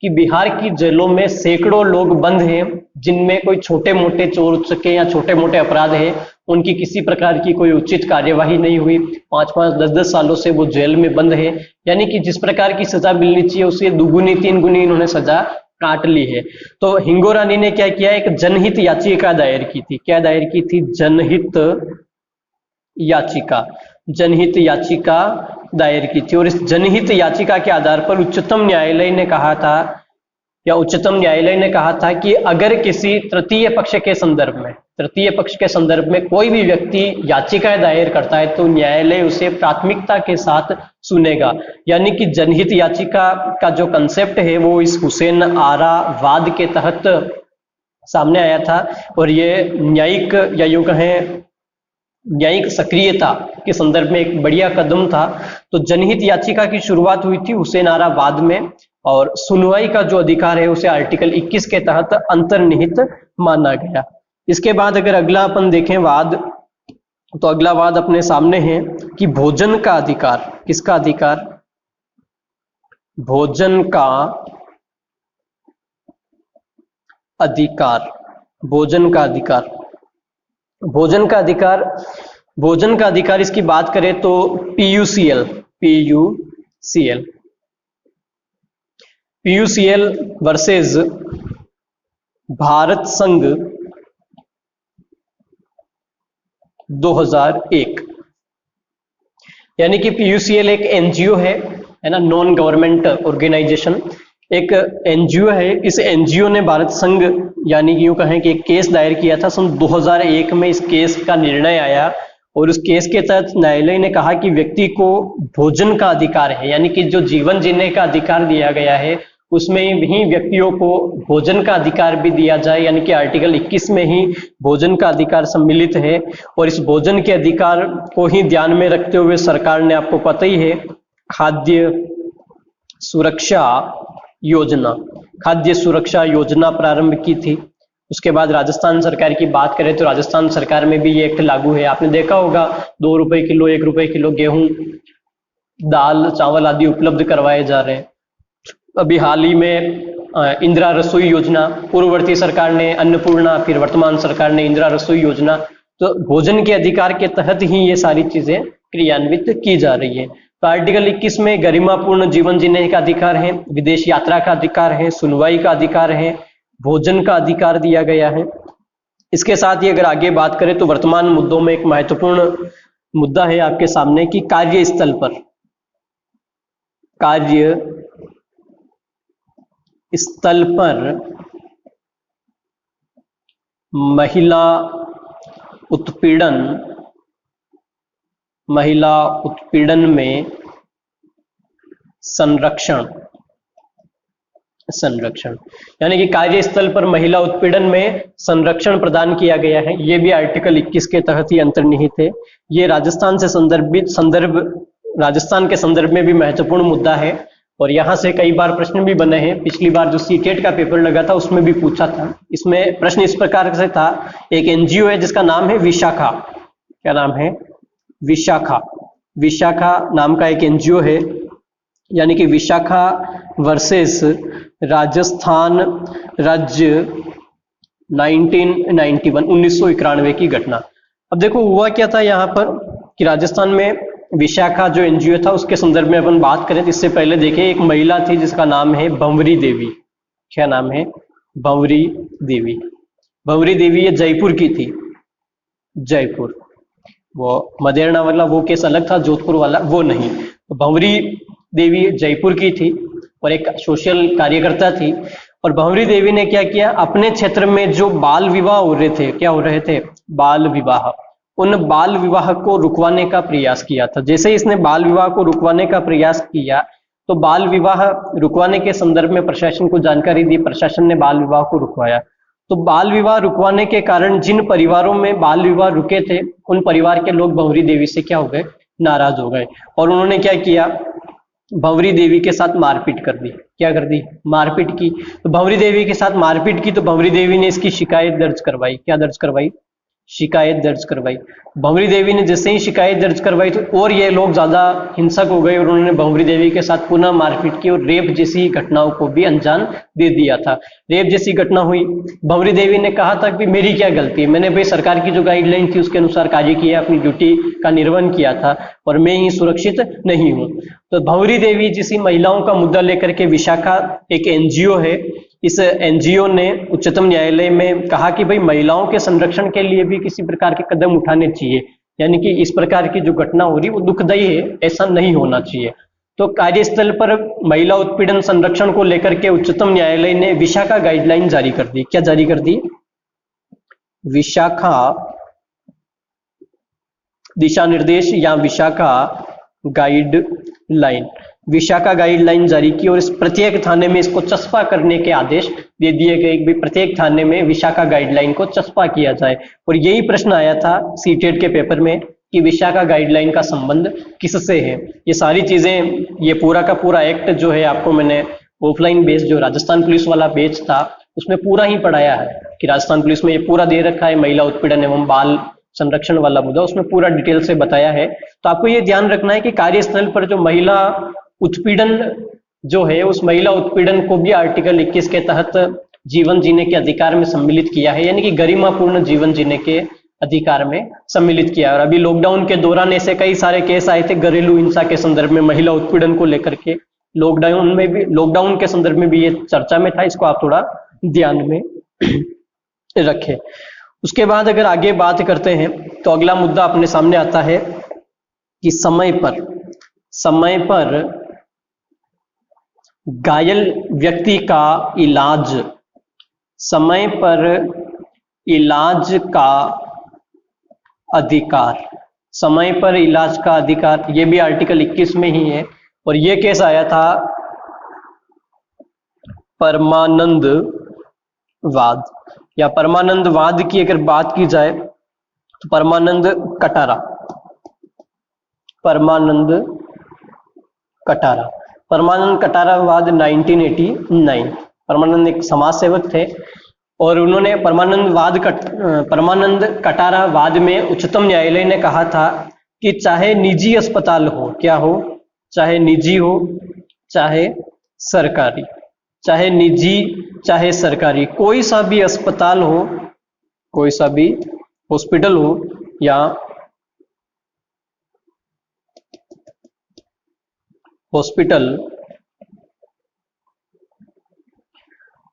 कि बिहार की जेलों में सैकड़ों लोग बंद हैं जिनमें कोई छोटे मोटे चोर उचक्के या छोटे मोटे अपराध हैं, उनकी किसी प्रकार की कोई उचित कार्यवाही नहीं हुई, 5-5, 10-10 सालों से वो जेल में बंद है, यानी कि जिस प्रकार की सजा मिलनी चाहिए उससे दुगुनी 3 गुनी इन्होंने सजा काट ली है। तो हिंगो रानी ने क्या किया, एक जनहित याचिका दायर की थी। क्या दायर की थी, जनहित याचिका, जनहित याचिका दायर की थी। और इस जनहित याचिका के आधार पर उच्चतम न्यायालय ने कहा था, या उच्चतम न्यायालय ने कहा था कि अगर किसी तृतीय पक्ष के संदर्भ में, तृतीय पक्ष के संदर्भ में कोई भी व्यक्ति याचिका दायर करता है तो न्यायालय उसे प्राथमिकता के साथ सुनेगा। यानी कि जनहित याचिका का जो कंसेप्ट है वो इस हुसैन आरा वाद के तहत सामने आया था और ये न्यायिक या यूं कहें न्यायिक सक्रियता के संदर्भ में एक बढ़िया कदम था। तो जनहित याचिका की शुरुआत हुई थी हुसैन आरा वाद में और सुनवाई का जो अधिकार है उसे आर्टिकल 21 के तहत अंतर्निहित माना गया। इसके बाद अगर अगला अपन देखें वाद, तो अगला वाद अपने सामने है कि भोजन का अधिकार, किसका अधिकार, भोजन का अधिकार, भोजन का अधिकार, भोजन का अधिकार, भोजन का अधिकार इसकी बात करें तो PUCL, PUCL, PUCL versus Bharat संघ 2001, यानी कि पीयूसीएल एक एनजीओ है ना, नॉन गवर्नमेंट ऑर्गेनाइजेशन, एक एनजीओ है। इस एनजीओ ने भारत संघ यानी कि यूं कहें कि एक केस दायर किया था सन 2001 में। इस केस का निर्णय आया और उस केस के तहत न्यायालय ने कहा कि व्यक्ति को भोजन का अधिकार है, यानी कि जो जीवन जीने का अधिकार दिया गया है उसमें ही व्यक्तियों को भोजन का अधिकार भी दिया जाए, यानी कि आर्टिकल 21 में ही भोजन का अधिकार सम्मिलित है। और इस भोजन के अधिकार को ही ध्यान में रखते हुए सरकार ने, आपको पता ही है, खाद्य सुरक्षा योजना, खाद्य सुरक्षा योजना प्रारंभ की थी। उसके बाद राजस्थान सरकार की बात करें तो राजस्थान सरकार में भी ये एक्ट लागू है। आपने देखा होगा 2 रुपए किलो, 1 रुपए किलो गेहूं, दाल, चावल आदि उपलब्ध करवाए जा रहे हैं। अभी हाल ही में इंदिरा रसोई योजना, पूर्ववर्ती सरकार ने अन्नपूर्णा, फिर वर्तमान सरकार ने इंदिरा रसोई योजना। तो भोजन के अधिकार के तहत ही ये सारी चीजें क्रियान्वित की जा रही है। तो आर्टिकल 21 में गरिमापूर्ण जीवन जीने का अधिकार है, विदेश यात्रा का अधिकार है, सुनवाई का अधिकार है, भोजन का अधिकार दिया गया है। इसके साथ ही अगर आगे बात करें तो वर्तमान मुद्दों में एक महत्वपूर्ण मुद्दा है आपके सामने कि कार्यस्थल पर, कार्य स्थल पर महिला उत्पीड़न, महिला उत्पीड़न में संरक्षण, संरक्षण यानी कि कार्यस्थल पर महिला उत्पीड़न में संरक्षण प्रदान किया गया है। यह भी आर्टिकल 21 के तहत ही अंतर्निहित है। ये राजस्थान से राजस्थान के संदर्भ में भी महत्वपूर्ण मुद्दा है और यहां से कई बार प्रश्न भी बने हैं। पिछली बार जो सीटेट का पेपर लगा था उसमें भी पूछा था। इसमें प्रश्न इस प्रकार से था, एक एनजीओ है जिसका नाम है विशाखा, क्या नाम है, विशाखा, विशाखा नाम का एक एनजीओ है, यानी कि विशाखा वर्सेस राजस्थान राज्य 1991 की घटना। अब देखो हुआ क्या था यहाँ पर कि राजस्थान में विशाखा जो एनजीओ था उसके संदर्भ में अपन बात करें, इससे पहले देखें एक महिला थी जिसका नाम है भंवरी देवी। क्या नाम है, भंवरी देवी। भंवरी देवी ये जयपुर की थी, जयपुर, वो मदेरणा वाला वो केस अलग था, जोधपुर वाला वो नहीं। तो भंवरी देवी जयपुर की थी और एक सोशल कार्यकर्ता थी। और भंवरी देवी ने क्या किया, अपने क्षेत्र में जो बाल विवाह हो रहे थे, क्या हो रहे थे, बाल विवाह, उन बाल विवाह को रुकवाने का प्रयास किया था। जैसे ही इसने बाल विवाह को रुकवाने का प्रयास किया तो बाल विवाह रुकवाने के संदर्भ में प्रशासन को जानकारी दी, प्रशासन ने बाल विवाह को रुकवाया। तो बाल विवाह रुकवाने के कारण जिन परिवारों में बाल विवाह रुके थे उन परिवार के लोग भंवरी देवी से क्या हो गए, नाराज हो गए। और उन्होंने क्या किया, भंवरी देवी के साथ मारपीट कर दी। क्या कर दी? मारपीट की। तो भंवरी देवी के साथ मारपीट की तो भंवरी देवी ने इसकी शिकायत दर्ज करवाई। क्या दर्ज करवाई? शिकायत दर्ज करवाई। भंवरी देवी ने जैसे ही शिकायत दर्ज करवाई तो और ये लोग ज्यादा हिंसक हो गए और उन्होंने भंवरी देवी के साथ पुनः मारपीट की और रेप जैसी घटनाओं को भी अंजाम दे दिया था। रेप जैसी घटना हुई, भंवरी देवी ने कहा था कि मेरी क्या गलती है, मैंने भाई सरकार की जो गाइडलाइन थी उसके अनुसार कार्य किया, अपनी ड्यूटी का निर्वहन किया था और मैं ही सुरक्षित नहीं हूँ। तो भंवरी देवी जैसी महिलाओं का मुद्दा लेकर के विशाखा एक एनजीओ है, इस एनजीओ ने उच्चतम न्यायालय में कहा कि भाई महिलाओं के संरक्षण के लिए भी किसी प्रकार के कदम उठाने चाहिए, यानी कि इस प्रकार की जो घटना हो रही वो दुखदायी है, ऐसा नहीं होना चाहिए। तो कार्यस्थल पर महिला उत्पीड़न संरक्षण को लेकर के उच्चतम न्यायालय ने विशाखा गाइडलाइन जारी कर दी। क्या जारी कर दी? विशाखा दिशा निर्देश या विशाखा गाइडलाइन, विशाखा गाइडलाइन जारी की और इस प्रत्येक थाने में इसको चस्पा करने के आदेश दे दिए गए कि प्रत्येक थाने में विशाखा गाइडलाइन को चस्पा किया जाए। और यही प्रश्न आया था सीटेट के पेपर में कि विशाखा गाइडलाइन का संबंध किससे है। ये सारी चीजें, ये पूरा का पूरा एक्ट जो है आपको मैंने ऑफलाइन बेस जो राजस्थान पुलिस वाला बेच था उसमें पूरा ही पढ़ाया है कि राजस्थान पुलिस में ये पूरा दे रखा है, महिला उत्पीड़न एवं बाल संरक्षण वाला मुद्दा उसमें पूरा डिटेल से बताया है। तो आपको ये ध्यान रखना है कि कार्यस्थल पर जो महिला उत्पीड़न जो है उस महिला उत्पीड़न को भी आर्टिकल 21 के तहत जीवन जीने के अधिकार में सम्मिलित किया है, यानी कि गरिमापूर्ण जीवन जीने के अधिकार में सम्मिलित किया है। और अभी लॉकडाउन के दौरान ऐसे कई सारे केस आए थे घरेलू हिंसा के संदर्भ में, महिला उत्पीड़न को लेकर के लॉकडाउन के संदर्भ में भी ये चर्चा में था, इसको आप थोड़ा ध्यान में रखें। उसके बाद अगर आगे बात करते हैं तो अगला मुद्दा अपने सामने आता है कि समय पर घायल व्यक्ति का इलाज, समय पर इलाज का अधिकार, समय पर इलाज का अधिकार, ये भी आर्टिकल 21 में ही है। और ये केस आया था परमानंदवाद या परमानंदवाद की अगर बात की जाए तो परमानंद कटारावाद 1989। परमानंद एक समाज सेवक थे और उन्होंने परमानंद कटारावाद में उच्चतम न्यायालय ने कहा था कि चाहे निजी अस्पताल हो, क्या हो, चाहे निजी हो चाहे सरकारी, चाहे निजी चाहे सरकारी, कोई सा भी अस्पताल हो, कोई सा भी हॉस्पिटल हो या हॉस्पिटल,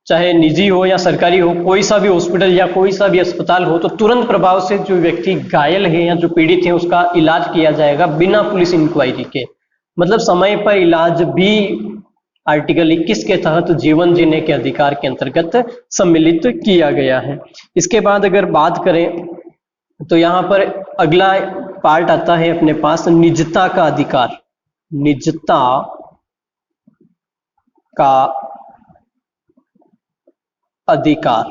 चाहे निजी हो या सरकारी हो, कोई सा भी हॉस्पिटल या कोई सा भी अस्पताल हो, तो तुरंत प्रभाव से जो व्यक्ति घायल है या जो पीड़ित है उसका इलाज किया जाएगा बिना पुलिस इंक्वायरी के। मतलब समय पर इलाज भी आर्टिकल 21 के तहत जीवन जीने के अधिकार के अंतर्गत सम्मिलित किया गया है। इसके बाद अगर बात करें तो यहाँ पर अगला पार्ट आता है अपने पास निजता का अधिकार, निजता का अधिकार,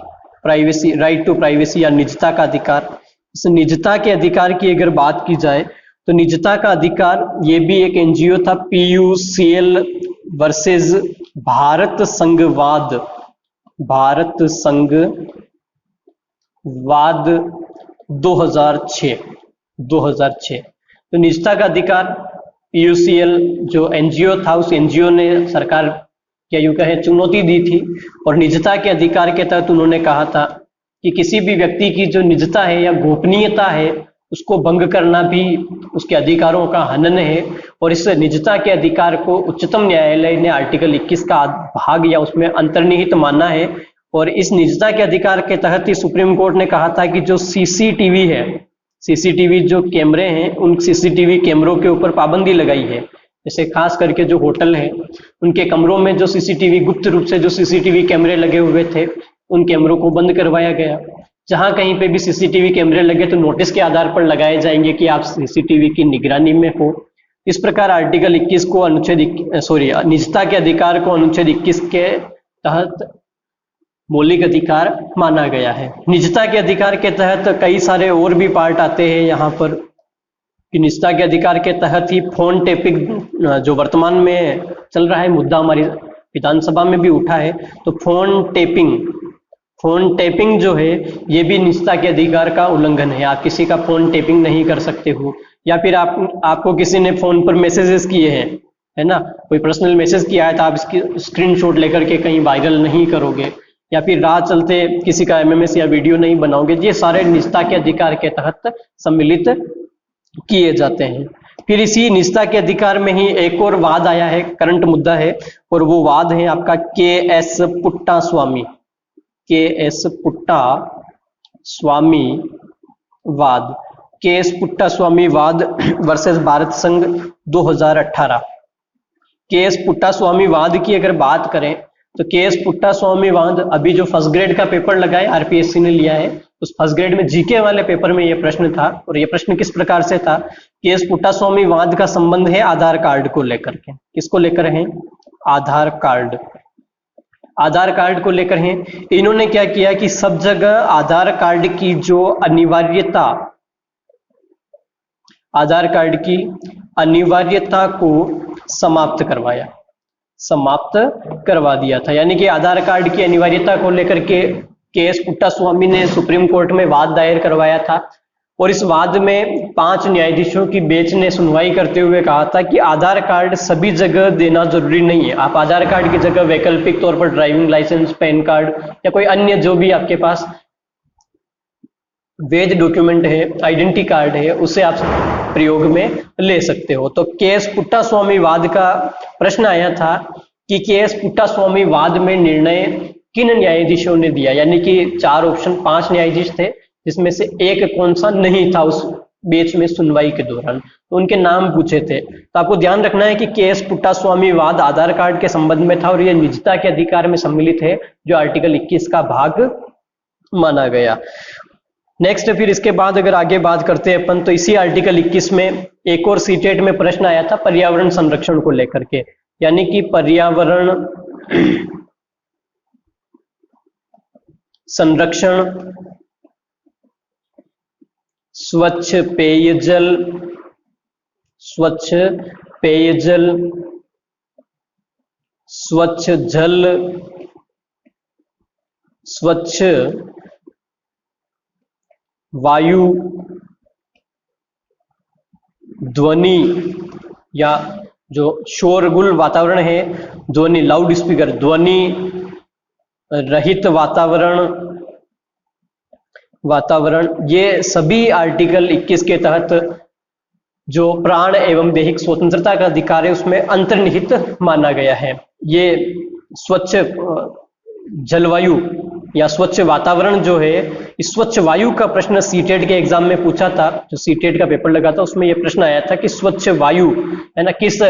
प्राइवेसी, राइट टू प्राइवेसी या निजता का अधिकार। इस निजता के अधिकार की अगर बात की जाए तो निजता का अधिकार ये भी एक एनजीओ था, PUCL वर्सेस भारत संघवाद 2006। तो निजता का अधिकार PUCL जो एनजीओ था उस एनजीओ ने सरकार क्या यूं कहे चुनौती दी थी और निजता के अधिकार के तहत उन्होंने कहा था कि किसी भी व्यक्ति की जो निजता है या गोपनीयता है उसको भंग करना भी उसके अधिकारों का हनन है। और इस निजता के अधिकार को उच्चतम न्यायालय ने आर्टिकल 21 का भाग या उसमें अंतर्निहित माना है। और इस निजता के अधिकार के तहत ही सुप्रीम कोर्ट ने कहा था कि जो सीसीटीवी है, सीसीटीवी जो कैमरे हैं, उन सीसीटीवी कैमरों के ऊपर पाबंदी लगाई है। जैसे खास करके जो होटल है उनके कमरों में जो सीसीटीवी, गुप्त रूप से जो सीसीटीवी कैमरे लगे हुए थे उन कैमरों को बंद करवाया गया। जहां कहीं पे भी सीसीटीवी कैमरे लगे तो नोटिस के आधार पर लगाए जाएंगे कि आप सीसीटीवी की निगरानी में हो। इस प्रकार आर्टिकल 21 को निजता के अधिकार को अनुच्छेद 21 के तहत मौलिक अधिकार माना गया है। निजता के अधिकार के तहत कई सारे और भी पार्ट आते हैं यहाँ पर, कि निजता के अधिकार के तहत ही फोन टेपिंग जो वर्तमान में चल रहा है मुद्दा, हमारी विधानसभा में भी उठा है, तो फोन टेपिंग जो है ये भी निजता के अधिकार का उल्लंघन है। आप किसी का फोन टेपिंग नहीं कर सकते हो, या फिर आपको किसी ने फोन पर मैसेजेस किए हैं, है ना, कोई पर्सनल मैसेज किया है तो आप इसकी स्क्रीनशॉट लेकर के कहीं वायरल नहीं करोगे, या फिर राह चलते किसी का एमएमएस या वीडियो नहीं बनाओगे। ये सारे निजता के अधिकार के तहत सम्मिलित किए जाते हैं। फिर इसी निजता के अधिकार में ही एक और वाद आया है, करंट मुद्दा है, और वो वाद है आपका के.एस. पुट्टा स्वामी वाद, के.एस. पुट्टा स्वामी वाद वर्सेस भारत संघ 2018। के.एस. पुट्टा स्वामी वाद की अगर बात करें तो के.एस. पुट्टा स्वामी वाद अभी जो फर्स्ट ग्रेड का पेपर लगा है, आरपीएससी ने लिया है, उस फर्स्ट ग्रेड में जीके वाले पेपर में यह प्रश्न था, और यह प्रश्न किस प्रकार से था, के.एस. पुट्टा स्वामी वाद का संबंध है आधार कार्ड को लेकर के। किसको लेकर है? आधार कार्ड को लेकर है। इन्होंने क्या किया कि सब जगह आधार कार्ड की जो अनिवार्यता को समाप्त करवा दिया था। यानी कि आधार कार्ड की अनिवार्यता को लेकर के के.एस. पुट्टा स्वामी ने सुप्रीम कोर्ट में वाद दायर करवाया था, और इस वाद में 5 न्यायाधीशों की बेंच ने सुनवाई करते हुए कहा था कि आधार कार्ड सभी जगह देना जरूरी नहीं है। आप आधार कार्ड की जगह वैकल्पिक तौर पर ड्राइविंग लाइसेंस, पैन कार्ड या कोई अन्य जो भी आपके पास वैध डॉक्यूमेंट है, आइडेंटिटी कार्ड है, उसे आप प्रयोग में ले सकते हो। तो के.एस. पुट्टा स्वामी वाद का प्रश्न आया था कि के.एस. पुट्टा स्वामी वाद में निर्णय किन न्यायाधीशों ने दिया, यानी कि 4 ऑप्शन, 5 न्यायाधीश थे, जिसमें से एक कौन सा नहीं था उस बेंच में सुनवाई के दौरान, तो उनके नाम पूछे थे। तो आपको ध्यान रखना है कि के.एस. पुट्टा स्वामी वाद आधार कार्ड के संबंध में था, और यह निजता के अधिकार में सम्मिलित है, जो आर्टिकल 21 का भाग माना गया। नेक्स्ट, फिर इसके बाद अगर आगे बात करते हैं अपन, तो इसी आर्टिकल 21 में एक और सीटेट में प्रश्न आया था पर्यावरण संरक्षण को लेकर के, यानी कि पर्यावरण संरक्षण, स्वच्छ पेयजल, स्वच्छ जल, स्वच्छ वायु, ध्वनि या जो शोरगुल वातावरण है, ध्वनि लाउड स्पीकर, ध्वनि रहित वातावरण, ये सभी आर्टिकल 21 के तहत जो प्राण एवं दैहिक स्वतंत्रता का अधिकार है उसमें अंतर्निहित माना गया है। ये स्वच्छ जलवायु या स्वच्छ वातावरण जो है, इस स्वच्छ वायु का प्रश्न सीटेट के एग्जाम में पूछा था, जो सीटेट का पेपर लगा था उसमें यह प्रश्न आया था कि स्वच्छ वायु है ना किस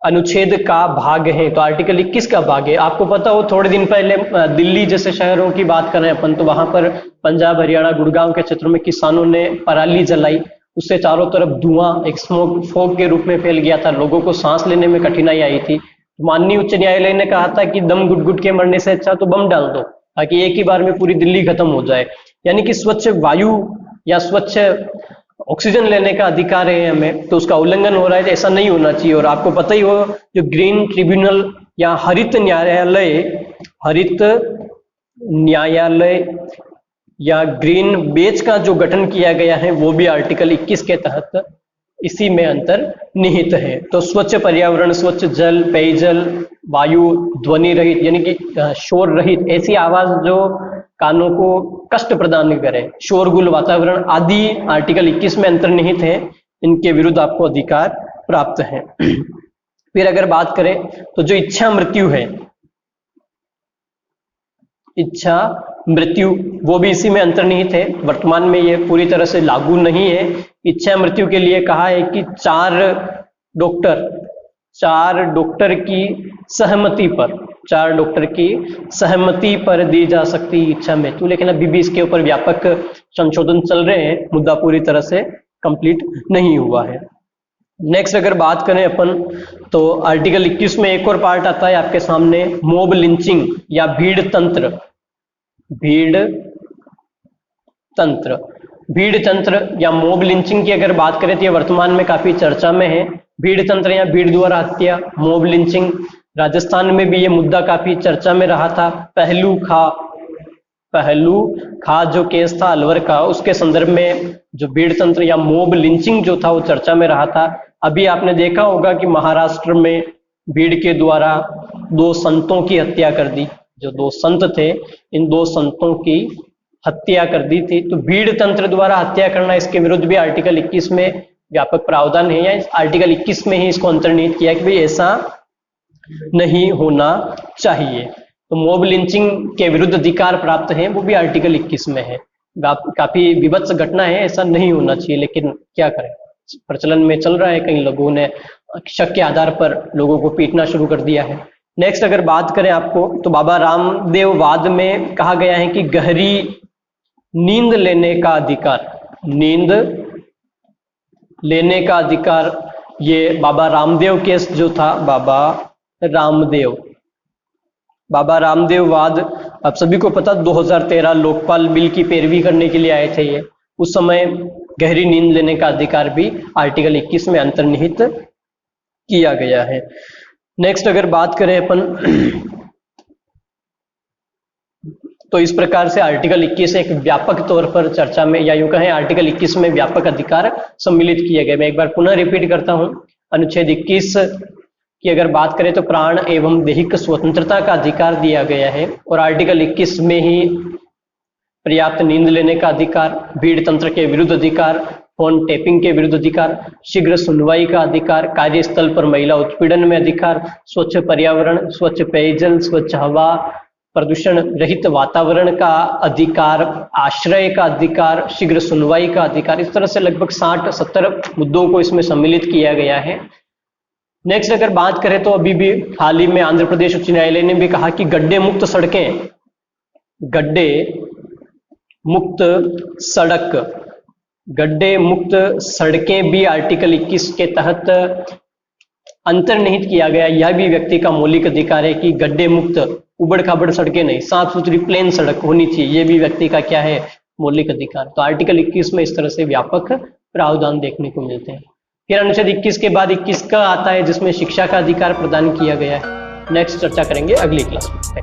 अनुच्छेद का भाग है, तो आर्टिकल 21 का भाग है। आपको पता हो थोड़े दिन पहले दिल्ली जैसे शहरों की बात करें अपन, तो वहां पर पंजाब, हरियाणा, गुड़गांव के क्षेत्रों में किसानों ने पराली जलाई, उससे चारों तरफ धुआं एक स्मोक फॉग के रूप में फैल गया था, लोगों को सांस लेने में कठिनाई आई थी। माननीय उच्च न्यायालय ने कहा था कि दम गुट के मरने से अच्छा तो बम डाल दो, ताकि एक ही बार में पूरी दिल्ली खत्म हो जाए। यानी कि स्वच्छ वायु या स्वच्छ ऑक्सीजन लेने का अधिकार है हमें, तो उसका उल्लंघन हो रहा है, तो ऐसा नहीं होना चाहिए। और आपको पता ही हो, जो ग्रीन ट्रिब्यूनल या हरित न्यायालय या ग्रीन बेंच का जो गठन किया गया है, वो भी आर्टिकल 21 के तहत इसी में अंतर्निहित है। तो स्वच्छ पर्यावरण, स्वच्छ जल, पेयजल, वायु, ध्वनि रहित यानी कि शोर रहित, ऐसी आवाज जो कानों को कष्ट प्रदान करे, शोरगुल वातावरण आदि आर्टिकल 21 में अंतर्निहित है, इनके विरुद्ध आपको अधिकार प्राप्त है। फिर अगर बात करें तो जो इच्छा मृत्यु है, इच्छा मृत्यु वो भी इसी में अंतर्निहित है। वर्तमान में ये पूरी तरह से लागू नहीं है। इच्छा मृत्यु के लिए कहा है कि 4 डॉक्टर की सहमति पर दी जा सकती इच्छा मृत्यु, लेकिन अभी भी इसके ऊपर व्यापक संशोधन चल रहे हैं, मुद्दा पूरी तरह से कंप्लीट नहीं हुआ है। नेक्स्ट अगर बात करें अपन, तो आर्टिकल 21 में एक और पार्ट आता है आपके सामने, मॉब लिंचिंग या भीड़ तंत्र। भीड़ तंत्र या मॉब लिंचिंग की अगर बात करें तो ये वर्तमान में काफी चर्चा में है। भीड़ तंत्र या भीड़ द्वारा हत्या, मॉब लिंचिंग, राजस्थान में भी ये मुद्दा काफी चर्चा में रहा था। पहलू खा जो केस था अलवर का, उसके संदर्भ में जो भीड़ तंत्र या मॉब लिंचिंग जो था वो चर्चा में रहा था। अभी आपने देखा होगा कि महाराष्ट्र में भीड़ के द्वारा 2 संतों की हत्या कर दी। जो 2 संत थे, इन 2 संतों की हत्या कर दी थी। तो भीड़ तंत्र द्वारा हत्या करना, इसके विरुद्ध भी आर्टिकल 21 में व्यापक प्रावधान है, या आर्टिकल 21 में ही इसको अंतर्निहित किया कि भाई ऐसा नहीं होना चाहिए। तो मॉब लिंचिंग के विरुद्ध अधिकार प्राप्त है, वो भी आर्टिकल 21 में है। काफी विभत्स घटना है, ऐसा नहीं होना चाहिए, लेकिन क्या करें, प्रचलन में चल रहा है। कई लोगों ने शक के आधार पर लोगों को पीटना शुरू कर दिया है। नेक्स्ट अगर बात करें आपको, तो बाबा रामदेव वाद में कहा गया है कि गहरी नींद लेने का अधिकार, नींद लेने का अधिकार, ये बाबा रामदेव केस जो था, बाबा रामदेव वाद, आप सभी को पता 2013 लोकपाल बिल की पैरवी करने के लिए आए थे ये। उस समय गहरी नींद लेने का अधिकार भी आर्टिकल 21 में अंतर्निहित किया गया है। नेक्स्ट अगर बात करें अपन, तो इस प्रकार से आर्टिकल 21 एक व्यापक तौर पर चर्चा में, या यूं कहें आर्टिकल 21 में व्यापक अधिकार सम्मिलित किए गए। मैं एक बार पुनः रिपीट करता हूं। अनुच्छेद 21 की अगर बात करें तो प्राण एवं दैहिक स्वतंत्रता का अधिकार दिया गया है, और आर्टिकल 21 में ही पर्याप्त नींद लेने का अधिकार, भीड़ तंत्र के विरुद्ध अधिकार, फोन टैपिंग के विरुद्ध अधिकार, शीघ्र सुनवाई का अधिकार, कार्यस्थल पर महिला उत्पीड़न में अधिकार, स्वच्छ पर्यावरण, स्वच्छ पेयजल, स्वच्छ हवा, प्रदूषण रहित वातावरण का अधिकार, आश्रय का अधिकार, शीघ्र सुनवाई का अधिकार, इस तरह से लगभग 60-70 मुद्दों को इसमें सम्मिलित किया गया है। नेक्स्ट अगर बात करें तो अभी भी हाल ही में आंध्र प्रदेश उच्च न्यायालय ने भी कहा कि गड्ढे मुक्त सड़कें भी आर्टिकल 21 के तहत अंतर्निहित किया गया। यह भी व्यक्ति का मौलिक अधिकार है कि गड्ढे मुक्त, उबड़ खाबड़ सड़कें नहीं, साफ सुथरी प्लेन सड़क होनी चाहिए, ये भी व्यक्ति का क्या है, मौलिक अधिकार। तो आर्टिकल 21 में इस तरह से व्यापक प्रावधान देखने को मिलते हैं। फिर अनुच्छेद 21 के बाद 21 का आता है जिसमें शिक्षा का अधिकार प्रदान किया गया है। नेक्स्ट चर्चा करेंगे अगली क्लास में।